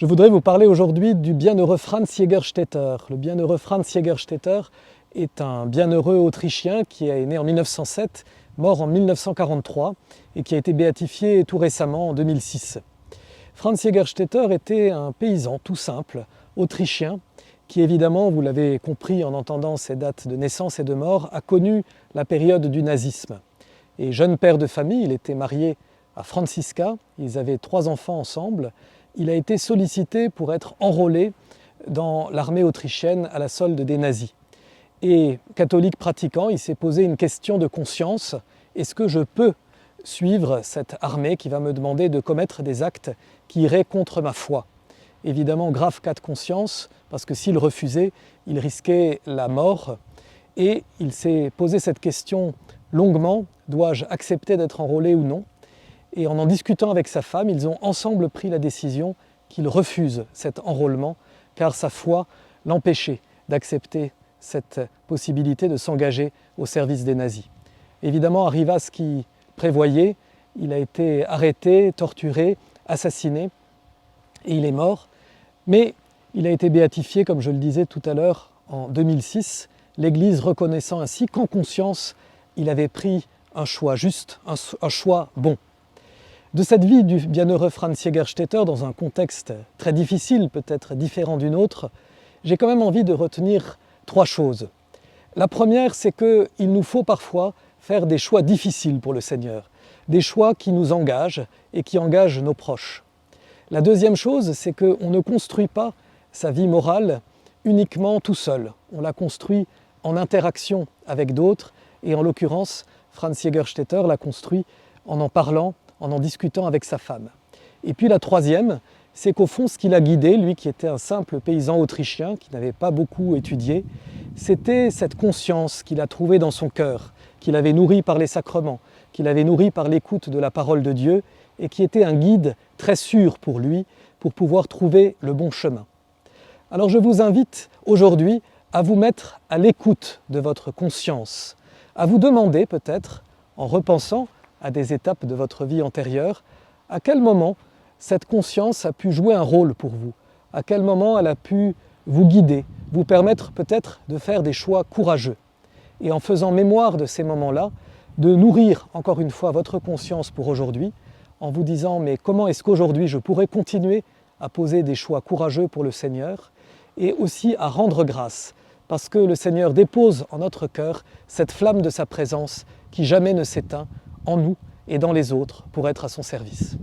Je voudrais vous parler aujourd'hui du bienheureux Franz Jägerstätter. Le bienheureux Franz Jägerstätter est un bienheureux autrichien qui est né en 1907, mort en 1943 et qui a été béatifié tout récemment en 2006. Franz Jägerstätter était un paysan tout simple, autrichien, qui évidemment, vous l'avez compris en entendant ses dates de naissance et de mort, a connu la période du nazisme. Et jeune père de famille, il était marié à Franziska, ils avaient 3 enfants ensemble. Il a été sollicité pour être enrôlé dans l'armée autrichienne à la solde des nazis. Et catholique pratiquant, il s'est posé une question de conscience. Est-ce que je peux suivre cette armée qui va me demander de commettre des actes qui iraient contre ma foi? Évidemment, grave cas de conscience, parce que s'il refusait, il risquait la mort. Et il s'est posé cette question longuement, dois-je accepter d'être enrôlé ou non? Et en discutant avec sa femme, ils ont ensemble pris la décision qu'il refuse cet enrôlement, car sa foi l'empêchait d'accepter cette possibilité de s'engager au service des nazis. Évidemment, arriva ce qu'il prévoyait, il a été arrêté, torturé, assassiné, et il est mort. Mais il a été béatifié, comme je le disais tout à l'heure, en 2006, l'Église reconnaissant ainsi qu'en conscience, il avait pris un choix juste, un choix bon. De cette vie du bienheureux Franz Jägerstätter, dans un contexte très difficile, peut-être différent d'une autre, j'ai quand même envie de retenir 3 choses. La première, c'est qu'il nous faut parfois faire des choix difficiles pour le Seigneur, des choix qui nous engagent et qui engagent nos proches. La deuxième chose, c'est qu'on ne construit pas sa vie morale uniquement tout seul. On la construit en interaction avec d'autres et en l'occurrence, Franz Jägerstätter l'a construit en parlant, en discutant avec sa femme. Et puis la troisième, c'est qu'au fond, ce qui l'a guidé, lui qui était un simple paysan autrichien, qui n'avait pas beaucoup étudié, c'était cette conscience qu'il a trouvée dans son cœur, qu'il avait nourrie par les sacrements, qu'il avait nourrie par l'écoute de la parole de Dieu, et qui était un guide très sûr pour lui, pour pouvoir trouver le bon chemin. Alors je vous invite aujourd'hui à vous mettre à l'écoute de votre conscience, à vous demander peut-être, en repensant à des étapes de votre vie antérieure, à quel moment cette conscience a pu jouer un rôle pour vous, à quel moment elle a pu vous guider, vous permettre peut-être de faire des choix courageux. Et en faisant mémoire de ces moments-là, de nourrir encore une fois votre conscience pour aujourd'hui, en vous disant mais comment est-ce qu'aujourd'hui je pourrais continuer à poser des choix courageux pour le Seigneur, et aussi à rendre grâce, parce que le Seigneur dépose en notre cœur cette flamme de sa présence qui jamais ne s'éteint, en nous et dans les autres pour être à son service.